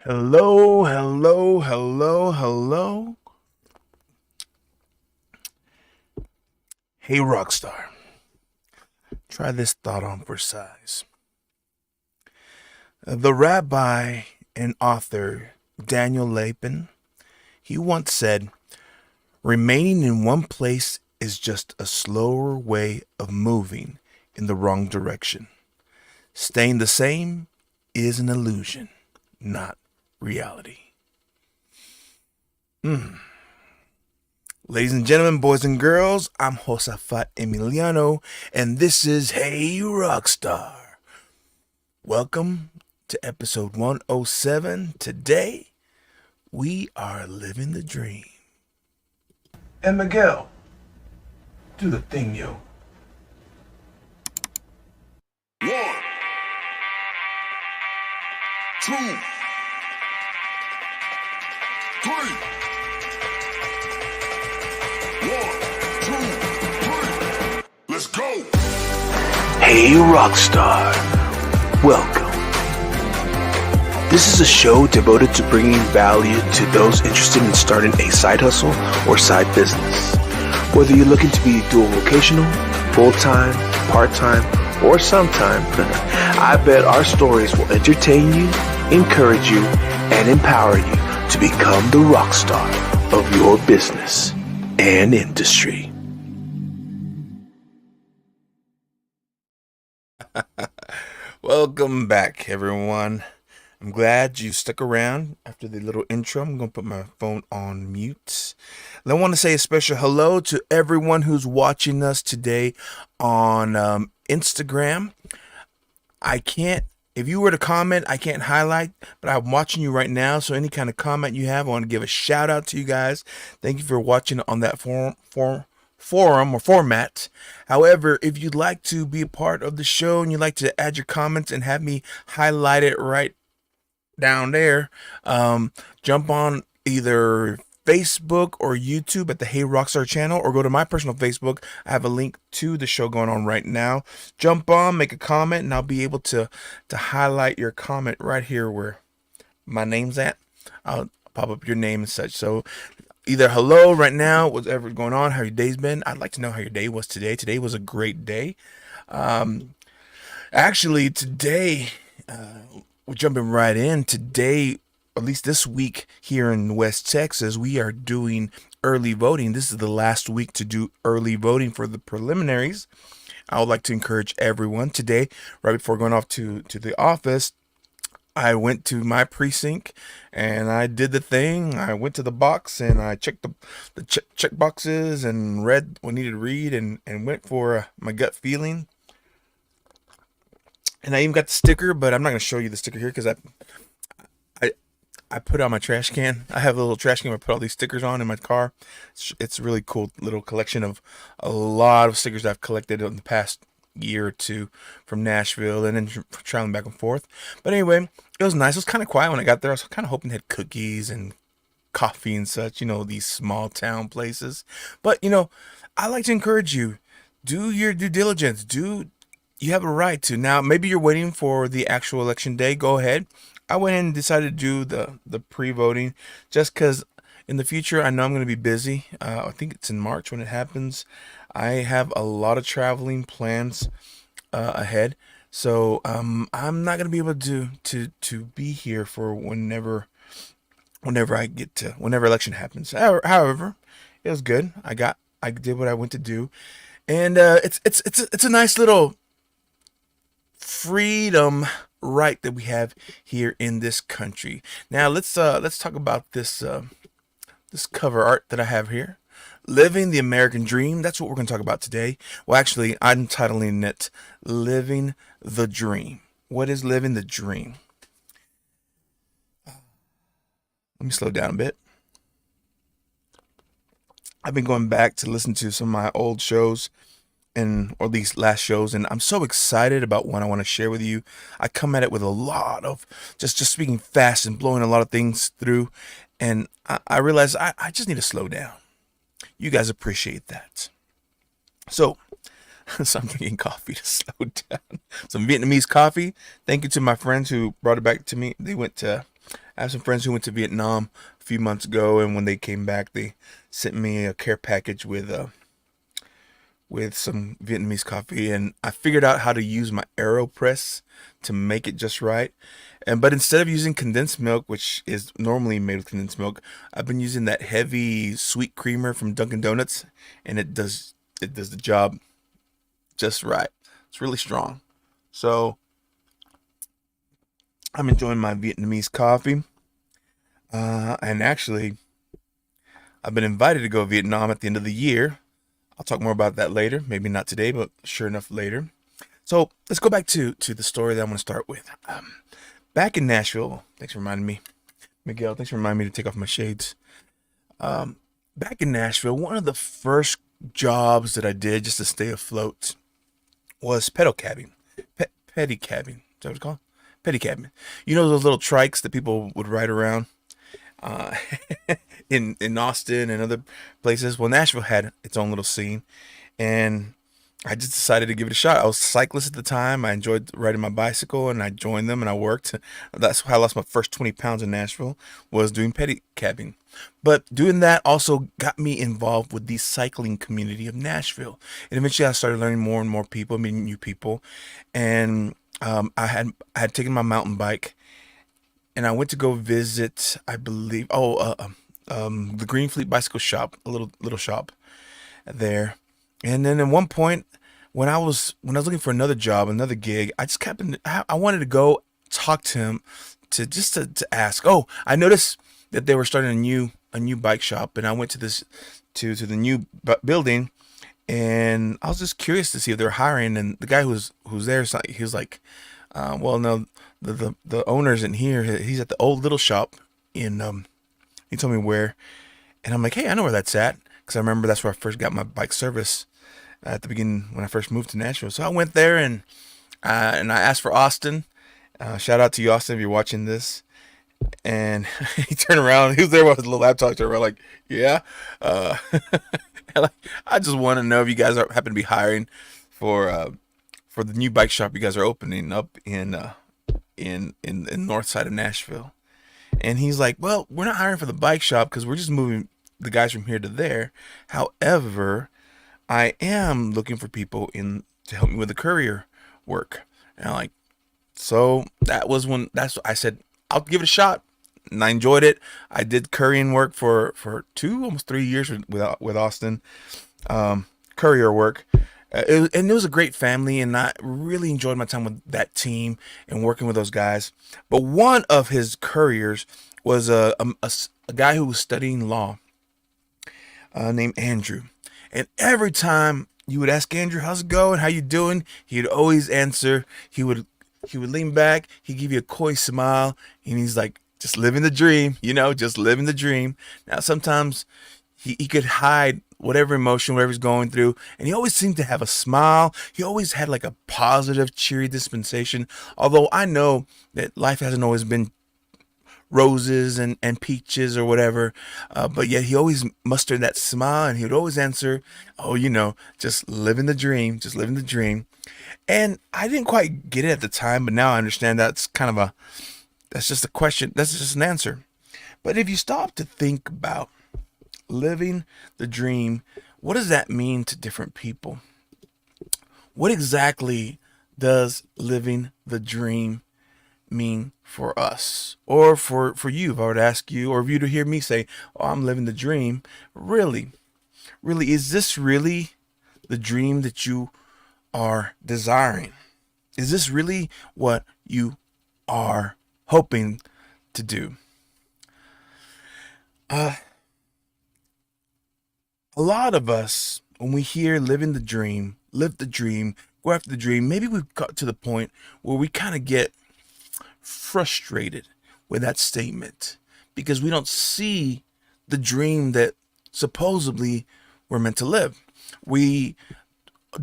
Hello, hello, hello, hello. Hey Rockstar, try this thought on for size. The rabbi and author Daniel Lapin, he once said, remaining in one place is just a slower way of moving in the wrong direction. Staying the same is an illusion, not reality. Ladies and gentlemen, boys and girls, I'm Josafat Emiliano, and this is Hey Rockstar. Welcome to episode 107. Today, we are living the dream. And Miguel, do the thing, yo. 1, 2, 3. 1, 2, 3. Let's go. Hey Rockstar, welcome. This is a show devoted to bringing value to those interested in starting a side hustle or side business. Whether you're looking to be dual vocational, full-time, part-time, or sometime, I bet our stories will entertain you, encourage you, and empower you to become the rock star of your business and industry. Welcome back, everyone. I'm glad you stuck around after the little intro. I'm going to put my phone on mute. And I want to say a special hello to everyone who's watching us today on Instagram. If you were to comment, I can't highlight, but I'm watching you right now. So any kind of comment you have, I want to give a shout out to you guys. Thank you for watching on that forum or format. However, if you'd like to be a part of the show and you'd like to add your comments and have me highlight it right down there, jump on either Facebook or YouTube at the Hey Rockstar channel, or go to my personal Facebook. I have a link to the show going on right now. Jump on, make a comment, and I'll be able to highlight your comment right here where my name's at. I'll pop up your name and such. So either hello right now, whatever's going on, how your day's been. I'd like to know how your day was today. Today was a great day. Actually, today, we're jumping right in. Today, at least this week here in West Texas, we are doing early voting. This is the last week to do early voting for the preliminaries. I would like to encourage everyone today, right before going off to the office, I went to my precinct and I did the thing. I went to the box and I checked the check boxes and read what I needed to read and went for my gut feeling. And I even got the sticker, but I'm not going to show you the sticker here because I put it on my trash can. I have a little trash can I put all these stickers on in my car. It's a really cool little collection of a lot of stickers I've collected in the past year or two from Nashville and then traveling back and forth. But anyway, it was nice. It was kind of quiet when I got there. I was kind of hoping they had cookies and coffee and such, these small town places. But, I like to encourage you, do your due diligence. You have a right to. Now, maybe you're waiting for the actual election day. Go ahead. I went in and decided to do the pre-voting just because in the future, I know I'm going to be busy. I think it's in March when it happens. I have a lot of traveling plans ahead. So I'm not going to be able to be here for whenever election happens. However, it was good. I did what I went to do. And it's a nice little freedom right that we have here in this country. Now let's talk about this cover art that I have here. Living the American Dream. That's what we're going to talk about today. Well, actually, I'm titling it Living the Dream. What is living the dream? Let me slow down a bit. I've been going back to listen to some of my old shows and or these last shows, and I'm so excited about what I want to share with you. I come at it with a lot of just speaking fast and blowing a lot of things through, and I realize I just need to slow down. You guys appreciate that. So, so I'm drinking coffee to slow down. Some Vietnamese coffee. Thank you to my friends who brought it back to me. I have some friends who went to Vietnam a few months ago, and when they came back, they sent me a care package with some Vietnamese coffee, and I figured out how to use my AeroPress to make it just right. But instead of using condensed milk, which is normally made with condensed milk, I've been using that heavy sweet creamer from Dunkin' Donuts, and it does the job just right. It's really strong. So I'm enjoying my Vietnamese coffee. And actually, I've been invited to go to Vietnam at the end of the year. I'll talk more about that later. Maybe not today, but sure enough later. So let's go back to the story that I'm going to start with. Back in Nashville, thanks for reminding me, Miguel. Thanks for reminding me to take off my shades. Back in Nashville, one of the first jobs that I did just to stay afloat was pedal cabbing, pedicabing. Is that what it's called? Pedicabing. You know those little trikes that people would ride around uh, in Austin and other places. Well, Nashville had its own little scene, and I just decided to give it a shot. I was a cyclist at the time. I enjoyed riding my bicycle, and I joined them and I worked. That's how I lost my first 20 pounds in Nashville, was doing pedicabbing. But doing that also got me involved with the cycling community of Nashville. And eventually I started learning more and more people, meeting new people. And I had taken my mountain bike and I went to go visit, I believe, the Green Fleet Bicycle Shop, a little shop there. And then at one point, when I was looking for another job, another gig, I just happened. I wanted to go talk to him to ask. Oh, I noticed that they were starting a new bike shop, and I went to this to the new building, and I was just curious to see if they're hiring. And the guy who's there, he was like, well, no, the owner isn't here. He's at the old little shop in he told me where, and I'm like, hey, I know where that's at because I remember that's where I first got my bike service at the beginning when I first moved to Nashville. So I went there and I asked for Austin. Shout out to you, Austin, if you're watching this. And he turned around. He was there with his little laptop. Turned around like, yeah. Uh, like, I just want to know if you guys happen to be hiring for uh, for the new bike shop you guys are opening up in north side of Nashville. And he's like, well, we're not hiring for the bike shop because we're just moving the guys from here to there. However, I am looking for people in to help me with the courier work. And I'm like, so that was when that's I said I'll give it a shot, and I enjoyed it. I did couriering work for 2 almost 3 years with Austin, courier work. And it was a great family, and I really enjoyed my time with that team and working with those guys. But one of his couriers was a guy who was studying law, named Andrew. And every time you would ask Andrew, "How's it going? How you doing?" He'd always answer. He would lean back. He'd give you a coy smile, and he's like, "Just living the dream, just living the dream." Now sometimes he could hide whatever emotion, whatever he's going through, and he always seemed to have a smile. He always had like a positive, cheery dispensation. Although I know that life hasn't always been roses and peaches or whatever. But yet he always mustered that smile and he would always answer, oh, just living the dream, just living the dream. And I didn't quite get it at the time, but now I understand that's just a question, that's just an answer. But if you stop to think about living the dream, what does that mean to different people? What exactly does living the dream mean for us or for you? If I were to ask you, or if you to hear me say, oh, I'm living the dream, really, is this really the dream that you are desiring? Is this really what you are hoping to do. Uh, a lot of us, when we hear living the dream, live the dream, go after the dream, maybe we've got to the point where we kind of get frustrated with that statement because we don't see the dream that supposedly we're meant to live. We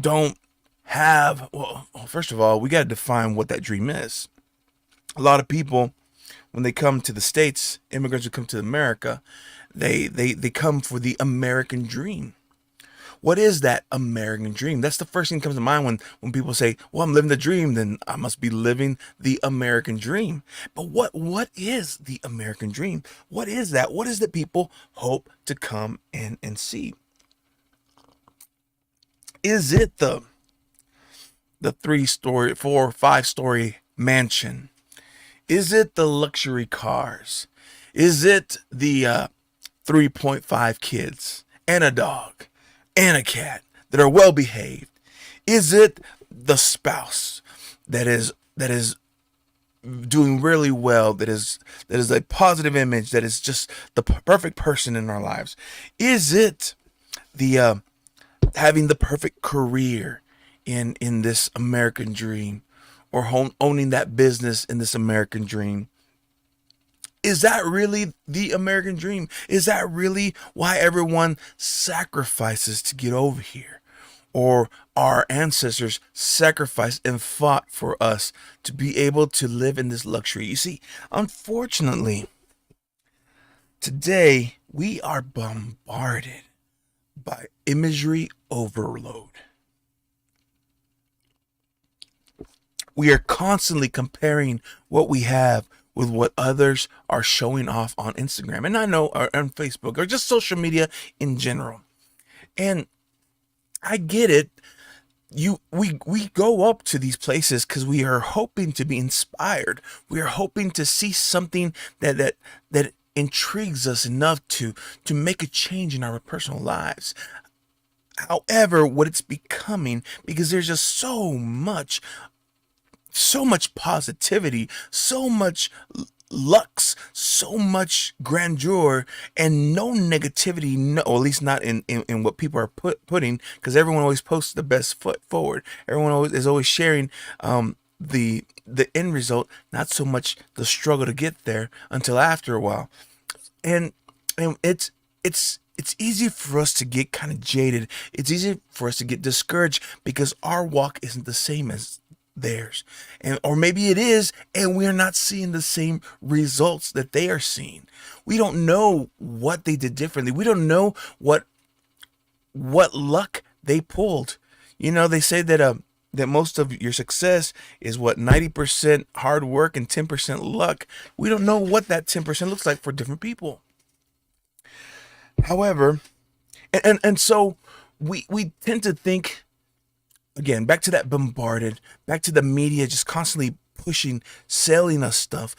don't have, well, first of all, we got to define what that dream is. A lot of people, when they come to the States, immigrants who come to America, they come for the American dream. What is that American dream? That's the first thing that comes to mind when people say, well, I'm living the dream, then I must be living the American dream. But what is the American dream? What is that? What is that people hope to come in and see? Is it the 3-story, 4 or 5 story mansion? Is it the luxury cars? Is it the 3.5 kids and a dog and a cat that are well behaved? Is it the spouse that is doing really well, that is a positive image, that is just the perfect person in our lives? Is it the having the perfect career in this American dream, or owning that business in this American dream? Is that really the American dream? Is that really why everyone sacrifices to get over here? Or our ancestors sacrificed and fought for us to be able to live in this luxury? You see, unfortunately, today we are bombarded by imagery overload. We are constantly comparing what we have with what others are showing off on Instagram, and I know, or on Facebook, or just social media in general. And I get it. We go up to these places because we are hoping to be inspired. We are hoping to see something that intrigues us enough to make a change in our personal lives. However, what it's becoming, because there's just so much positivity, so much lux, so much grandeur, and no negativity, no, or at least not in what people are putting, because everyone always posts the best foot forward. Everyone is always sharing the end result, not so much the struggle to get there until after a while. And and it's easy for us to get kind of jaded. It's easy for us to get discouraged because our walk isn't the same as theirs. And or maybe it is, and we're not seeing the same results that they are seeing. We don't know what they did differently. We don't know what luck they pulled. They say that most of your success is what 90% hard work and 10% luck. We don't know what that 10% looks like for different people. However, and so we tend to think, again, back to that bombarded, back to the media just constantly pushing, selling us stuff,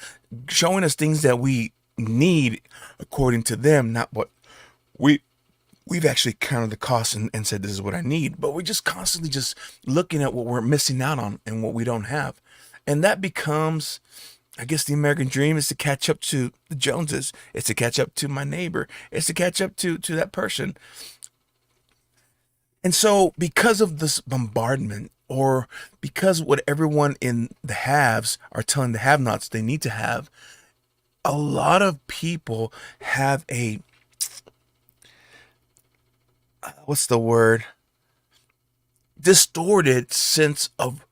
showing us things that we need according to them, not what we we've actually counted the cost and said this is what I need. But we're just constantly just looking at what we're missing out on and what we don't have. And that becomes, I guess, the American dream is to catch up to the Joneses. It's to catch up to my neighbor. It's to catch up to that person. And so, because of this bombardment, or because what everyone in the haves are telling the have nots they need to have, a lot of people have a, what's the word? Distorted sense of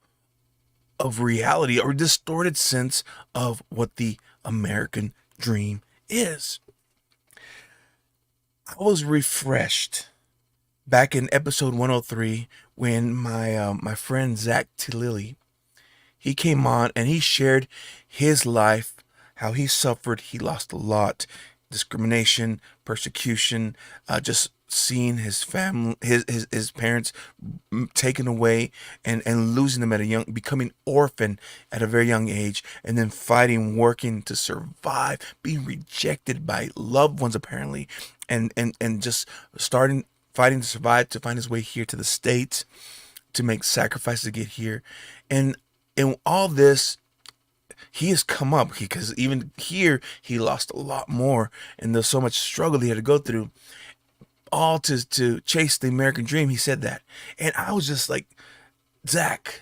reality, or distorted sense of what the American dream is. I was refreshed back in episode 103 when my friend Zach Tilili, he came on and he shared his life, how he suffered. He lost a lot, discrimination, persecution, just seeing his family, his parents taken away, and losing them at a young, becoming orphan at a very young age, and then fighting, working to survive, being rejected by loved ones apparently, and just starting fighting to survive, to find his way here to the States, to make sacrifices to get here. And all this, he has come up because even here he lost a lot more, and there's so much struggle he had to go through, all to chase the American dream. He said that, and I was just like, Zach,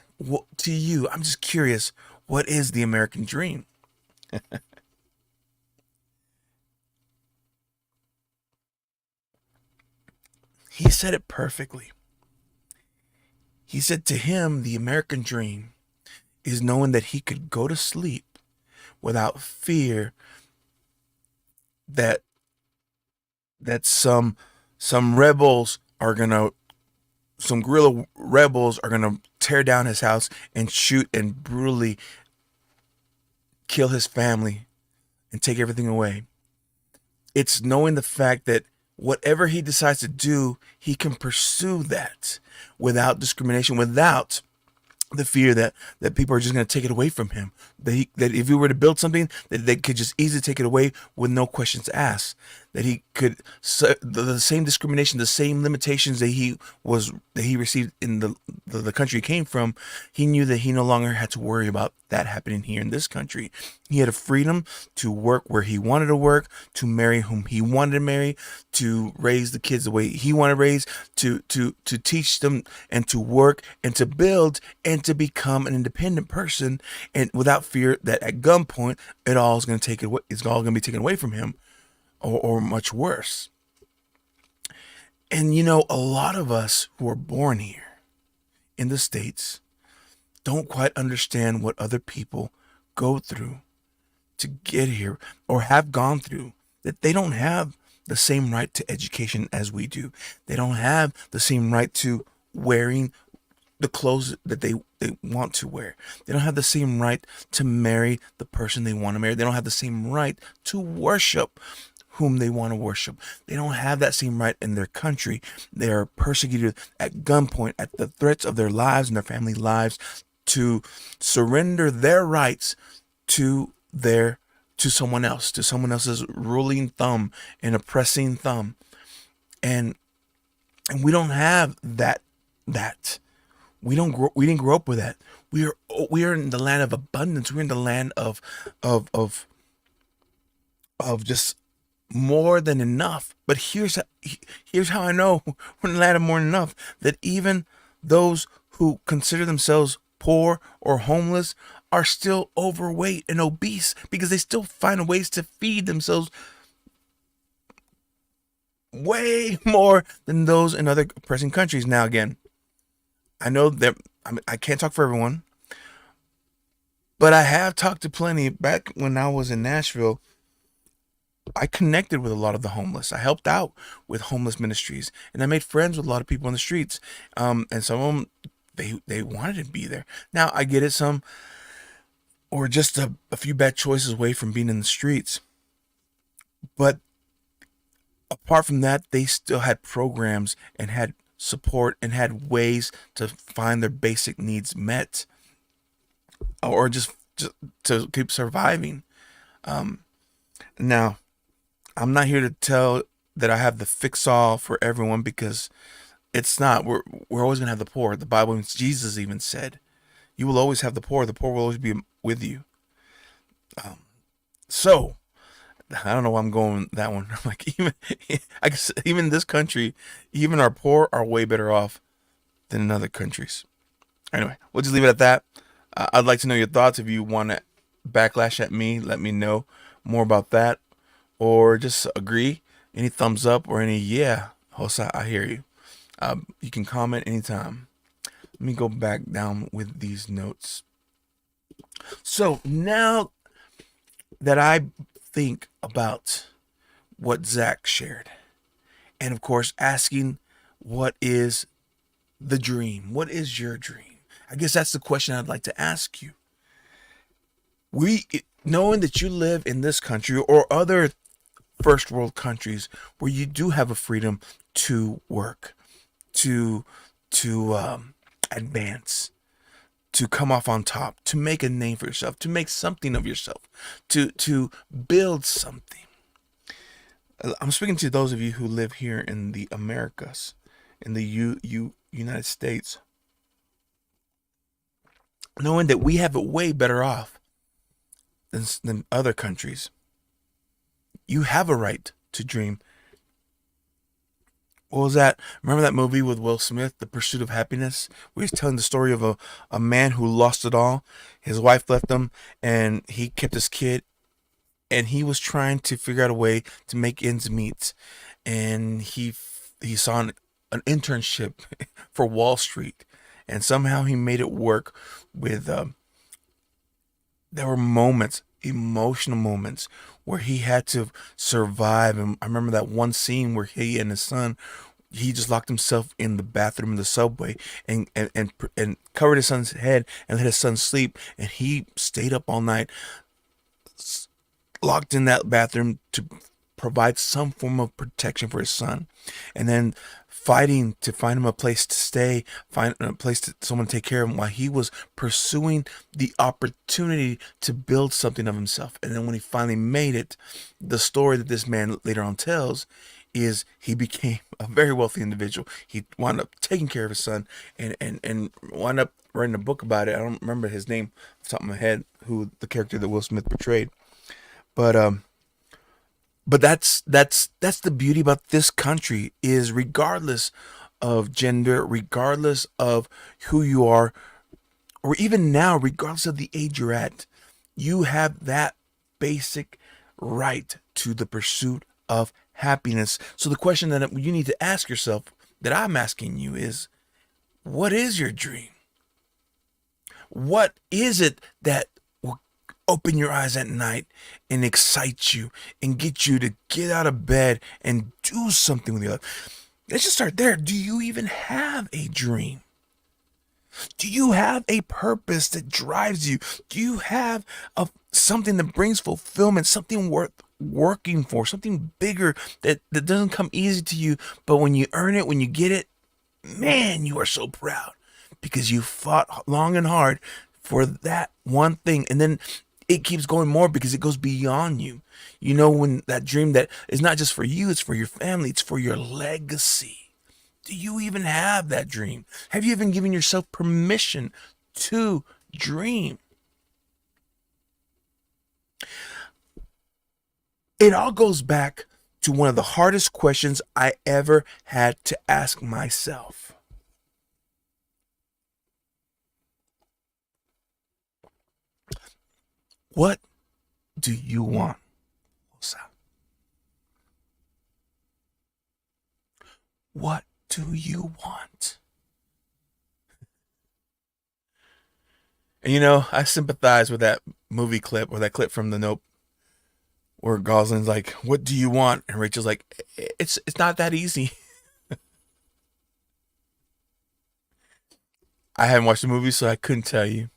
to you, I'm just curious, what is the American dream? He said it perfectly. He said to him, the American dream is knowing that he could go to sleep without fear that some rebels are gonna some guerrilla rebels are gonna tear down his house and shoot and brutally kill his family and take everything away. It's knowing the fact that whatever he decides to do, he can pursue that without discrimination, without the fear that people are just going to take it away from him. That if he were to build something, that they could just easily take it away with no questions asked. That he could the same discrimination, the same limitations that he received in the country he came from. He knew that he no longer had to worry about that happening here in this country. He had a freedom to work where he wanted to work, to marry whom he wanted to marry, to raise the kids the way he wanted to raise, to teach them and to work and to build and to become an independent person, and without fear that at gunpoint it all is going to take it away. It's all going to be taken away from him, or much worse. And a lot of us who are born here in the States don't quite understand what other people go through to get here or have gone through. That they don't have the same right to education as we do. They don't have the same right to wearing the clothes that they want to wear. They don't have the same right to marry the person they want to marry. They don't have the same right to worship whom they want to worship. They don't have that same right in their country. They are persecuted at gunpoint, at the threats of their lives and their family lives, to surrender their rights to their to someone else, to someone else's ruling thumb and oppressing thumb. And we don't have that. We didn't grow up with that. We are in the land of abundance. We're in the land of of of just more than enough. But here's how I know we're in the land of more than enough. That even those who consider themselves poor or homeless are still overweight and obese because they still find ways to feed themselves way more than those in other oppressing countries. Now, again, I know that I can't talk for everyone, but I have talked to plenty. Back when I was in Nashville, I connected with a lot of the homeless. I helped out with homeless ministries, and I made friends with a lot of people on the streets. And some of them, they wanted to be there. Now I get it. Some or just a few bad choices away from being in the streets. But apart from that, they still had programs and had support and had ways to find their basic needs met, or just to keep surviving. Now, I'm not here to tell that I have the fix all for everyone, because it's not. We're always gonna have the poor. The Bible, Jesus even said, "You will always have the poor. The poor will always be with you." So I don't know why I'm going that one. I'm like, I guess even this country, even our poor are way better off than in other countries. Anyway, we'll just leave it at that. I'd like to know your thoughts. If you want to backlash at me, let me know more about that, or just agree. Any thumbs up or any yeah, Hosa, I hear you. You can comment anytime. Let me go back down with these notes. So now that I think about what Zach shared, and of course asking, what is the dream? What is your dream? I guess that's the question I'd like to ask you. We Knowing that you live in this country or other first world countries where you do have a freedom to work, to advance, to come off on top, to make a name for yourself, to make something of yourself, to build something. I'm speaking to those of you who live here in the Americas, in the United States, knowing that we have it way better off than other countries. You have a right to dream. What was that? Remember that movie with Will Smith, The Pursuit of Happiness? Where he's telling the story of a man who lost it all. His wife left him, and he kept his kid, and he was trying to figure out a way to make ends meet. And he saw an internship for Wall Street, and somehow he made it work with there were moments, emotional moments, where he had to survive. And I remember that one scene where he and his son, he just locked himself in the bathroom of the subway and covered his son's head and let his son sleep. And he stayed up all night, locked in that bathroom to provide some form of protection for his son, and then fighting to find him a place to stay, find a place to someone to take care of him while he was pursuing the opportunity to build something of himself. And then when he finally made it, the story that this man later on tells is he became a very wealthy individual. He wound up taking care of his son and wound up writing a book about it. I don't remember his name off the top of my head, who the character that Will Smith portrayed. But that's the beauty about this country, is regardless of gender, regardless of who you are, or even now, regardless of the age you're at, you have that basic right to the pursuit of happiness. So the question that you need to ask yourself, that I'm asking you, is what is your dream? What is it that will open your eyes at night and excite you and get you to get out of bed and do something with your life? Let's just start there. Do you even have a dream? Do you have a purpose that drives you? Do you have something that brings fulfillment, something worth working for, something bigger that doesn't come easy to you, but when you earn it, when you get it, man, you are so proud because you fought long and hard for that one thing. And then it keeps going more because it goes beyond you. You know, when that dream that is not just for you, it's for your family, it's for your legacy. Do you even have that dream? Have you even given yourself permission to dream? It all goes back to one of the hardest questions I ever had to ask myself. What do you want? What do you want? And you know, I sympathize with that movie clip, or that clip from The Nope, where Gosling's like, "What do you want?" And Rachel's like, "It's not that easy." I haven't watched the movie, so I couldn't tell you,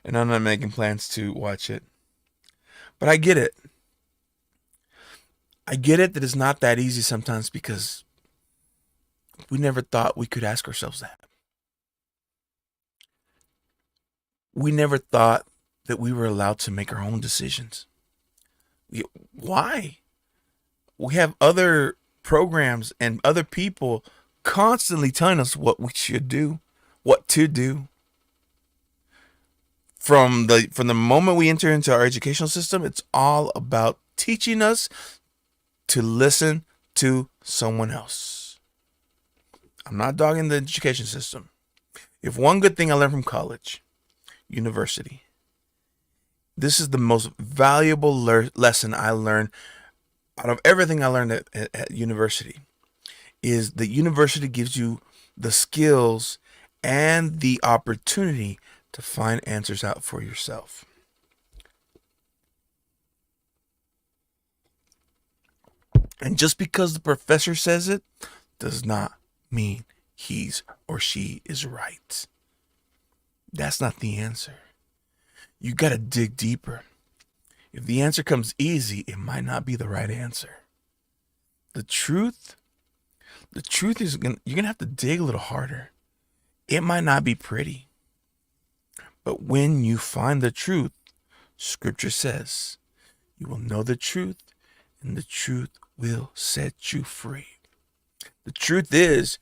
and I'm not making plans to watch it. But I get it. I get it that it's not that easy sometimes because we never thought we could ask ourselves that. We never thought that we were allowed to make our own decisions. Why? We have other programs and other people constantly telling us what we should do, what to do. From the moment we enter into our educational system, it's all about teaching us to listen to someone else. I'm not dogging the education system. If one good thing I learned from college, university, this is the most valuable lesson I learned out of everything I learned at university, is that university gives you the skills and the opportunity to find answers out for yourself. And just because the professor says it does not mean he's or she is right. That's not the answer. You got to dig deeper. If the answer comes easy, it might not be the right answer. The truth is you're going to have to dig a little harder. It might not be pretty. But when you find the truth, Scripture says, you will know the truth, and the truth will set you free. The truth is,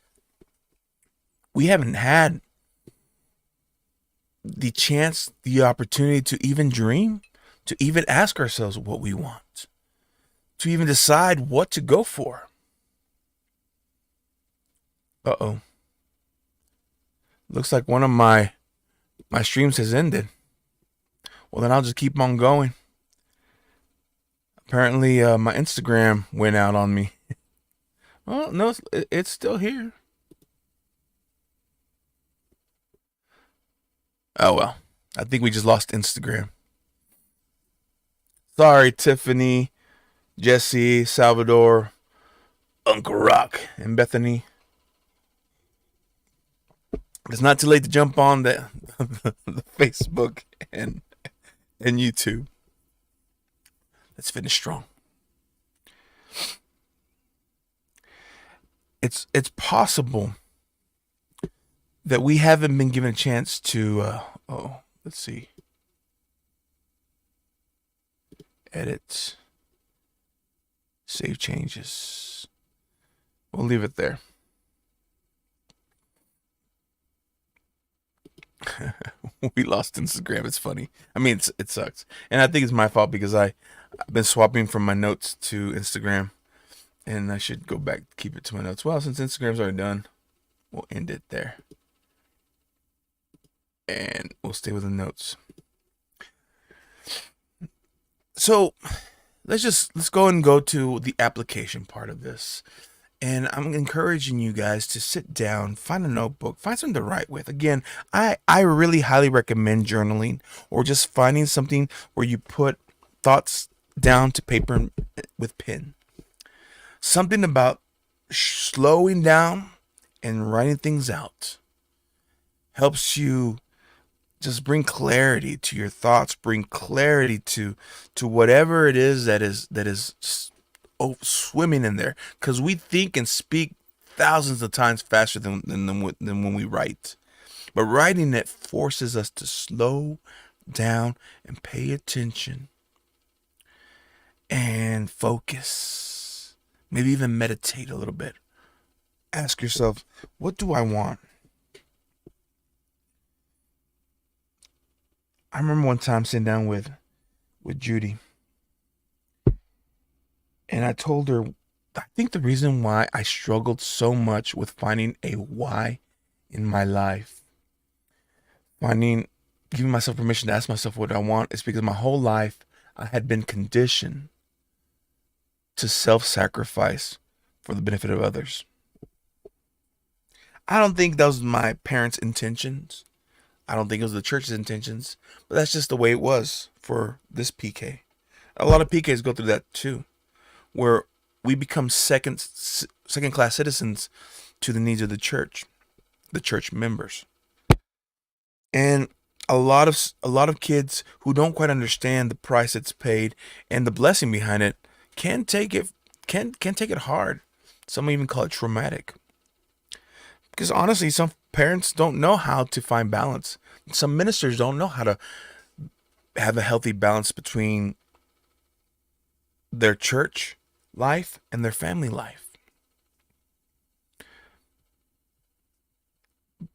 we haven't had the chance, the opportunity to even dream to even ask ourselves what we want, to even decide what to go for. Uh-oh. Looks like one of my streams has ended. Well, then I'll just keep on going. Apparently, my Instagram went out on me. Well, no, it's still here. Oh, well. I think we just lost Instagram. Sorry, Tiffany, Jesse, Salvador, Uncle Rock, and Bethany. It's not too late to jump on the Facebook and YouTube. Let's finish strong. It's possible that we haven't been given a chance to let's see. Edit. Save changes. We'll leave it there. We lost Instagram. It's funny. I mean, it sucks. And I think it's my fault because I've been swapping from my notes to Instagram. And I should go back, keep it to my notes. Well, since Instagram's already done, we'll end it there. And we'll stay with the notes. So let's go and go to the application part of this. And I'm encouraging you guys to sit down, find a notebook, find something to write with. Again, I really highly recommend journaling or just finding something where you put thoughts down to paper with pen. Something about slowing down and writing things out helps you just bring clarity to your thoughts, bring clarity to whatever it is that is swimming in there, because we think and speak thousands of times faster than when we write. But writing it forces us to slow down and pay attention and focus. Maybe even meditate a little bit. Ask yourself, what do I want? I remember one time sitting down with Judy, and I told her, I think the reason why I struggled so much with finding a why in my life, giving myself permission to ask myself what I want, is because my whole life I had been conditioned to self-sacrifice for the benefit of others. I don't think that was my parents' intentions. I don't think it was the church's intentions, but that's just the way it was for this PK. A lot of PKs go through that too, where we become second class citizens to the needs of the church members. And a lot of kids who don't quite understand the price it's paid and the blessing behind it can take it hard. Some even call it traumatic. Because honestly, some parents don't know how to find balance. Some ministers don't know how to have a healthy balance between their church life and their family life.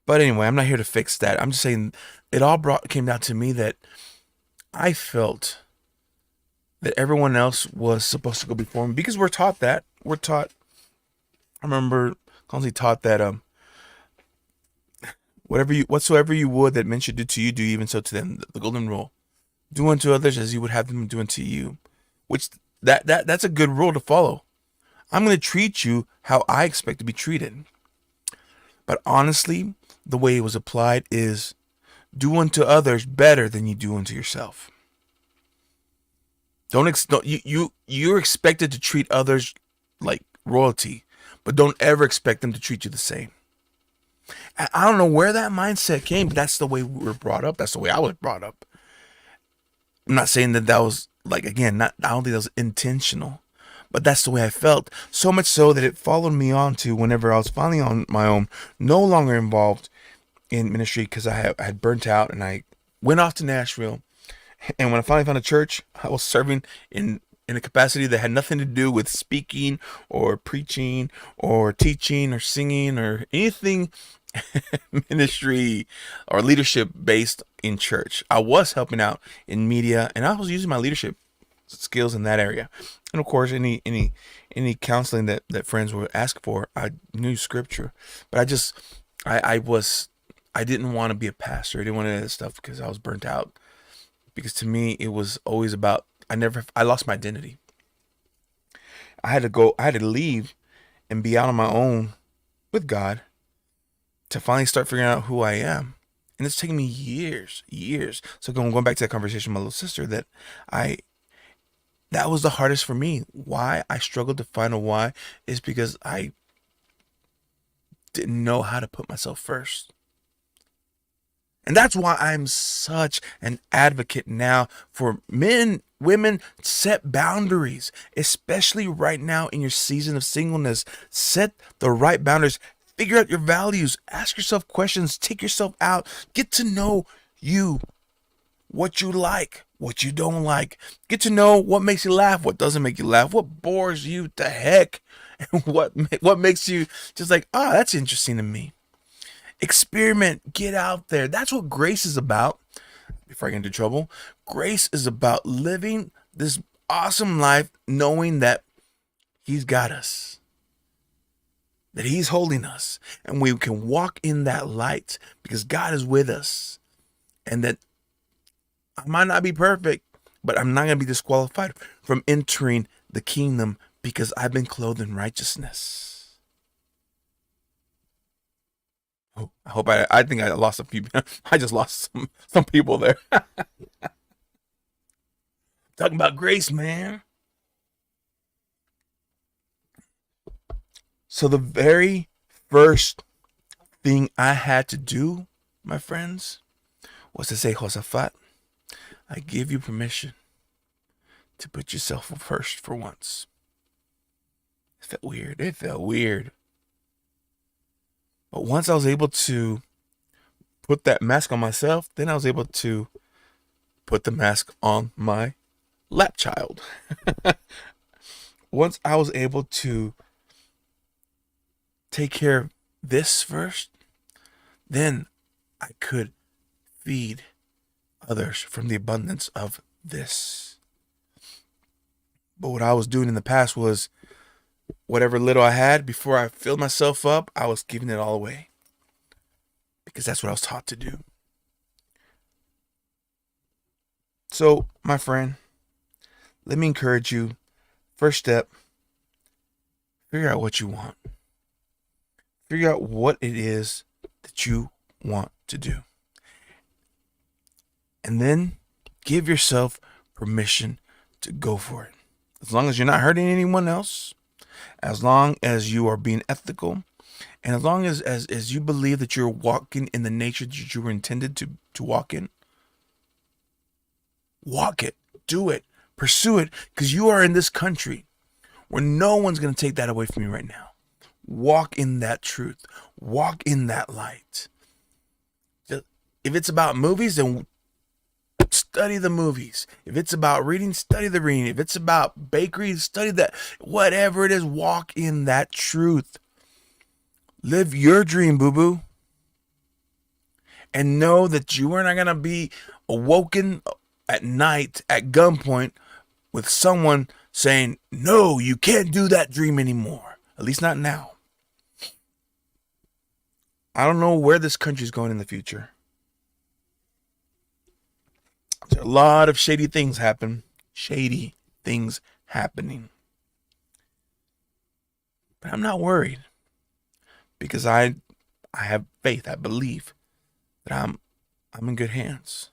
But anyway, I'm not here to fix that. I'm just saying it all came down to me that I felt that everyone else was supposed to go before me, because we're taught that. I remember constantly taught that whatsoever you would that men should do to you, do even so to them. The golden rule: do unto others as you would have them do unto you. Which that's a good rule to follow. I'm going to treat you how I expect to be treated. But honestly, the way it was applied is do unto others better than you do unto yourself. You're expected to treat others like royalty, but don't ever expect them to treat you the same. I don't know where that mindset came, but that's the way we were brought up. That's the way I was brought up. I'm not saying that was I don't think that was intentional, but that's the way I felt. So much so that it followed me on to whenever I was finally on my own, no longer involved in ministry because I had burnt out, and I went off to Nashville. And when I finally found a church, I was serving in a capacity that had nothing to do with speaking or preaching or teaching or singing or anything ministry or leadership based in church. I was helping out in media, and I was using my leadership skills in that area. And of course, any counseling that friends would ask for, I knew scripture. But I didn't want to be a pastor. I didn't want any of that stuff because I was burnt out. Because to me, it was always about I lost my identity. I had to leave and be out on my own with God to finally start figuring out who I am. And it's taken me years, years. So going back to that conversation with my little sister, I that was the hardest for me. Why I struggled to find a why is because I didn't know how to put myself first. And that's why I'm such an advocate now for men, women, set boundaries, especially right now in your season of singleness. Set the right boundaries. Figure out your values. Ask yourself questions. Take yourself out. Get to know you, what you like, what you don't like. Get to know what makes you laugh, what doesn't make you laugh, what bores you to heck, and what makes you just like, oh, that's interesting to me. Experiment, get out there. That's what grace is about. Before I get into trouble, grace is about living this awesome life knowing that He's got us, that He's holding us, and we can walk in that light because God is with us. And that I might not be perfect, but I'm not going to be disqualified from entering the kingdom because I've been clothed in righteousness. Oh, I think I lost a few. I just lost some people there. Talking about grace, man. So the very first thing I had to do, my friends, was to say, Josafat, I give you permission to put yourself first for once. It felt weird. It felt weird. But once I was able to put that mask on myself, then I was able to put the mask on my lap child. Once I was able to take care of this first, then I could feed others from the abundance of this. But what I was doing in the past was whatever little I had before I filled myself up, I was giving it all away because that's what I was taught to do. So, my friend, let me encourage you. First step, figure out what you want. Figure out what it is that you want to do. And then give yourself permission to go for it. As long as you're not hurting anyone else, as long as you are being ethical, and as long as you believe that you're walking in the nature that you were intended to walk in, walk it, do it, pursue it, because you are in this country where no one's going to take that away from you right now. Walk in that truth. Walk in that light. If it's about movies, then study the movies. If it's about reading, study the reading. If it's about bakeries, study that. Whatever it is, walk in that truth. Live your dream, boo-boo. And know that you are not going to be awoken at night at gunpoint with someone saying, no, you can't do that dream anymore. At least not now. I don't know where this country's going in the future. There's a lot of shady things happen. Shady things happening. But I'm not worried because I have faith. I believe that I'm in good hands.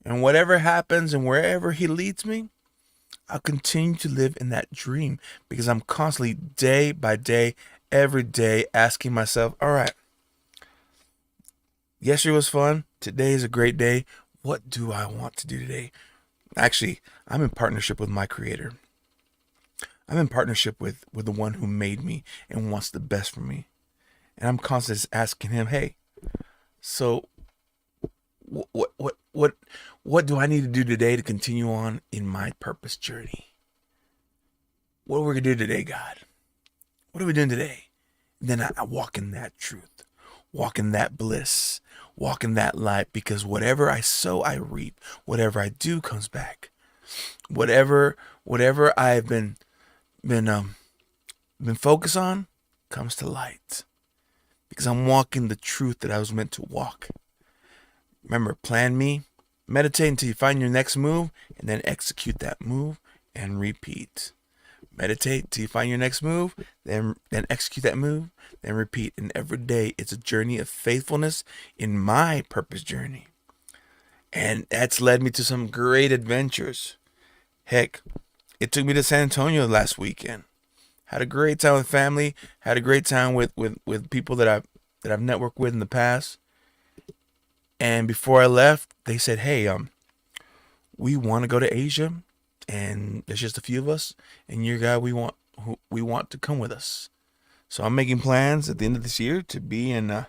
And whatever happens and wherever He leads me, I'll continue to live in that dream because I'm constantly, day by day, every day, asking myself, all right, yesterday was fun. Today is a great day. What do I want to do today? Actually, I'm in partnership with my Creator. I'm in partnership with the one who made me and wants the best for me. And I'm constantly asking Him, hey, so what do I need to do today to continue on in my purpose journey? What are we going to do today, God? What are we doing today? And then I walk in that truth. walk in that bliss, walk in that light, because whatever I sow, I reap. Whatever I do comes back. Whatever I've been focused on comes to light, because I'm walking the truth that I was meant to walk. Remember, plan me, meditate until you find your next move, and then execute that move and repeat. Meditate till you find your next move, then execute that move, then repeat. And every day it's a journey of faithfulness in my purpose journey. And that's led me to some great adventures. Heck, it took me to San Antonio last weekend. Had a great time with family, had a great time with people that I've networked with in the past. And before I left, they said, "Hey, we want to go to Asia, and there's just a few of us, and your guy we want to come with us." So I'm making plans at the end of this year to be in at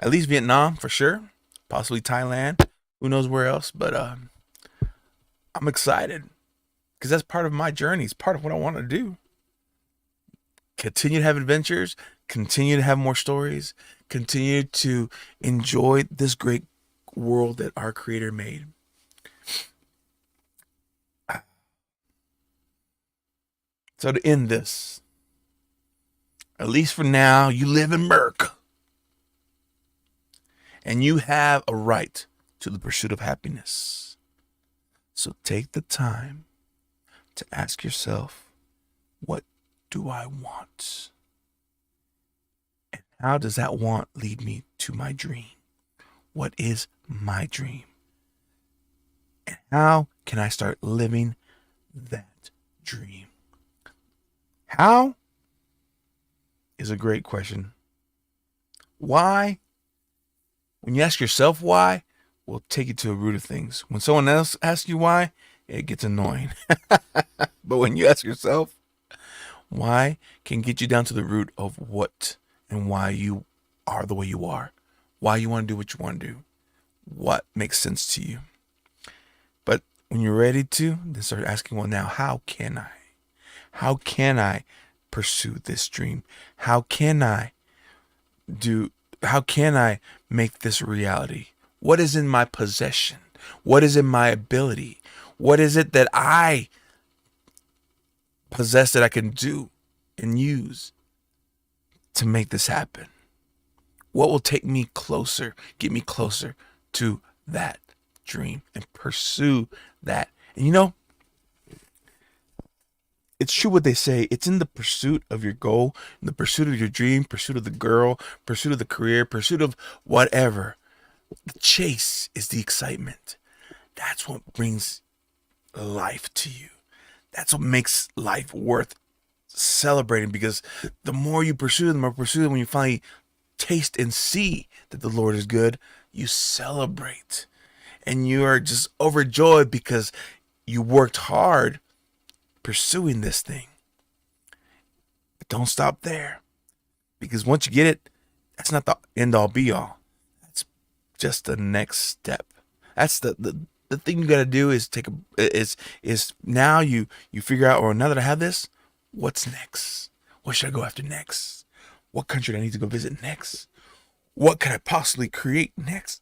least Vietnam for sure, possibly Thailand, who knows where else. But I'm excited because that's part of my journey. It's part of what I want to do. Continue to have adventures, continue to have more stories, continue to enjoy this great world that our Creator made. So to end this, at least for now, you live in America. And you have a right to the pursuit of happiness. So take the time to ask yourself, what do I want? And how does that want lead me to my dream? What is my dream? And how can I start living that dream? How is a great question. Why? When you ask yourself why, will take you to the root of things. When someone else asks you why, it gets annoying. But when you ask yourself why, can get you down to the root of what and why you are the way you are, why you want to do what you want to do, what makes sense to you. But when you're ready to, then start asking, well, now how can I? How can I pursue this dream? How can I make this a reality? What is in my possession? What is in my ability? What is it that I possess that I can do and use to make this happen? What will take me closer, get me closer to that dream and pursue that? And you know, it's true what they say. It's in the pursuit of your goal, in the pursuit of your dream, pursuit of the girl, pursuit of the career, pursuit of whatever. The chase is the excitement. That's what brings life to you. That's what makes life worth celebrating, because the more you pursue them, when you finally taste and see that the Lord is good, you celebrate. And you are just overjoyed because you worked hard pursuing this thing. But don't stop there, because once you get it, that's not the end all be all. That's just the next step. That's the thing you got to do is is now you figure out, or now that I have this, what's next? What should I go after next? What country do I need to go visit next? What can I possibly create next?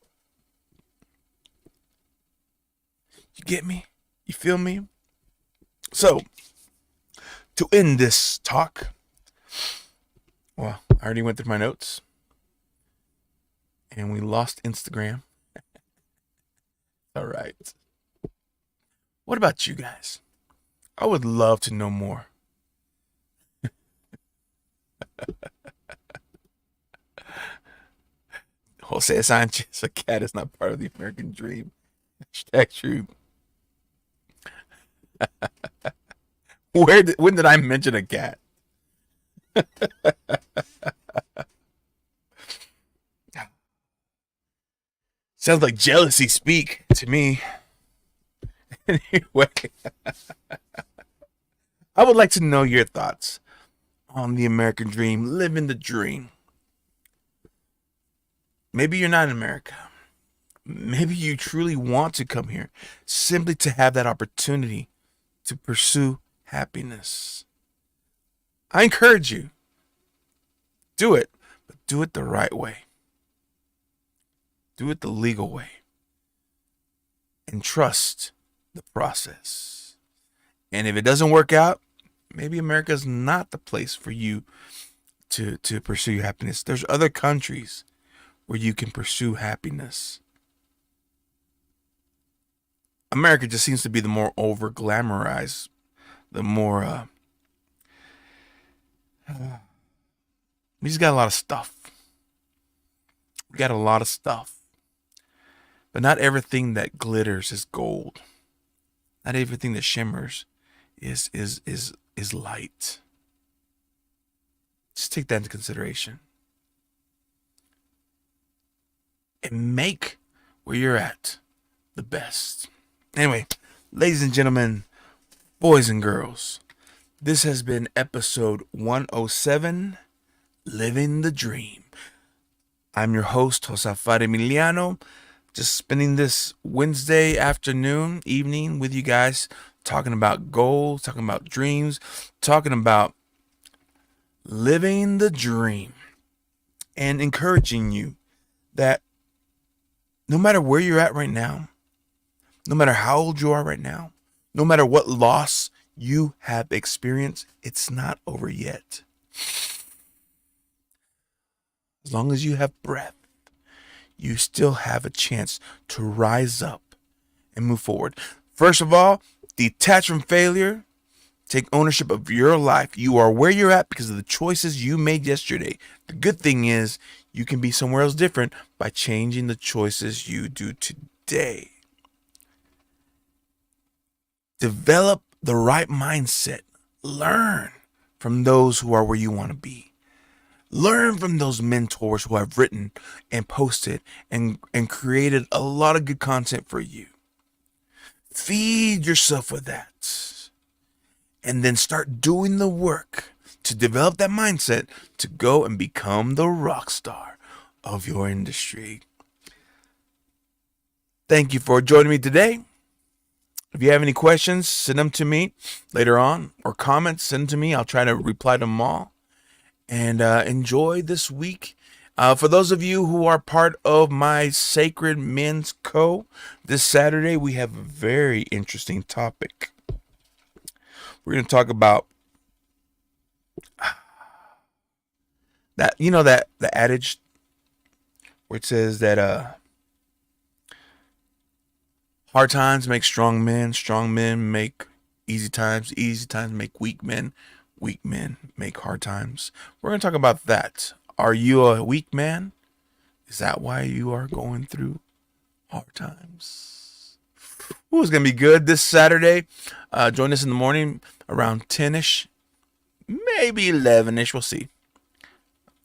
You get me? You feel me? So, to end this talk, well, I already went through my notes, and we lost Instagram. All right. What about you guys? I would love to know more. Jose Sanchez, a cat is not part of the American dream. Hashtag true. When did I mention a cat? Sounds like jealousy speak to me. Anyway, I would like to know your thoughts on the American dream, living the dream. Maybe you're not in America. Maybe you truly want to come here simply to have that opportunity to pursue happiness. I encourage you, do it, but do it the right way. Do it the legal way. And trust the process. And if it doesn't work out, maybe America's not the place for you to pursue your happiness. There's other countries where you can pursue happiness. America just seems to be the more over glamorized, the more we just got a lot of stuff. We got a lot of stuff. But not everything that glitters is gold. Not everything that shimmers is light. Just take that into consideration. And make where you're at the best. Anyway, ladies and gentlemen, boys and girls, this has been episode 107, Living the Dream. I'm your host, Josafat Emiliano, just spending this Wednesday afternoon, evening with you guys, talking about goals, talking about dreams, talking about living the dream, and encouraging you that no matter where you're at right now, no matter how old you are right now, no matter what loss you have experienced, it's not over yet. As long as you have breath, you still have a chance to rise up and move forward. First of all, detach from failure. Take ownership of your life. You are where you're at because of the choices you made yesterday. The good thing is you can be somewhere else different by changing the choices you do today. Develop the right mindset. Learn from those who are where you want to be. Learn from those mentors who have written and posted and created a lot of good content for you. Feed yourself with that. And then start doing the work to develop that mindset to go and become the rock star of your industry. Thank you for joining me today. If you have any questions, send them to me later on, or comments, send them to me. I'll try to reply to them all. And enjoy this week. For those of you who are part of my Sacred Men's Co., this Saturday we have a very interesting topic. We're going to talk about that, that the adage where it says that hard times make strong men make easy times make weak men make hard times. We're going to talk about that. Are you a weak man? Is that why you are going through hard times? Ooh, it's going to be good this Saturday. Join us in the morning around 10ish, maybe 11ish. We'll see.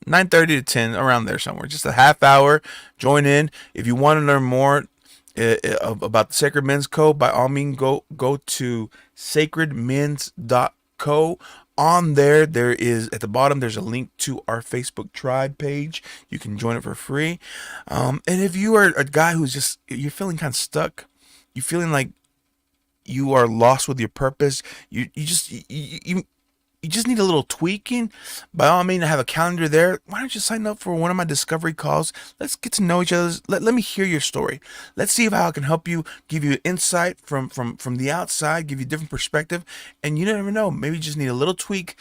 9:30 to 10, around there somewhere. Just a half hour. Join in. If you want to learn more about the Sacred Men's Co., by all means, go to sacredmens.co. On there is, at the bottom, there's a link to our Facebook tribe page. You can join it for free. And if you are a guy who's you're feeling kind of stuck, you're feeling like you are lost with your purpose, you just need a little tweaking, by all means, I have a calendar there. Why don't you sign up for one of my discovery calls? Let's get to know each other. Let me hear your story. Let's see how I can help you, give you insight from the outside, give you a different perspective. And you never know, maybe you just need a little tweak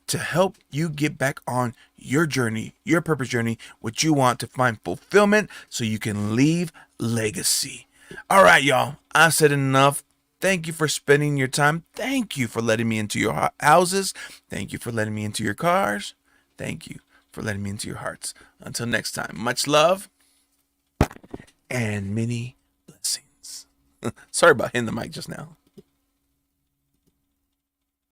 to help you get back on your journey, your purpose journey, what you want to find fulfillment so you can leave legacy. All right, y'all, I've said enough. Thank you for spending your time. Thank you for letting me into your houses. Thank you for letting me into your cars. Thank you for letting me into your hearts. Until next time, much love and many blessings. Sorry about hitting the mic just now.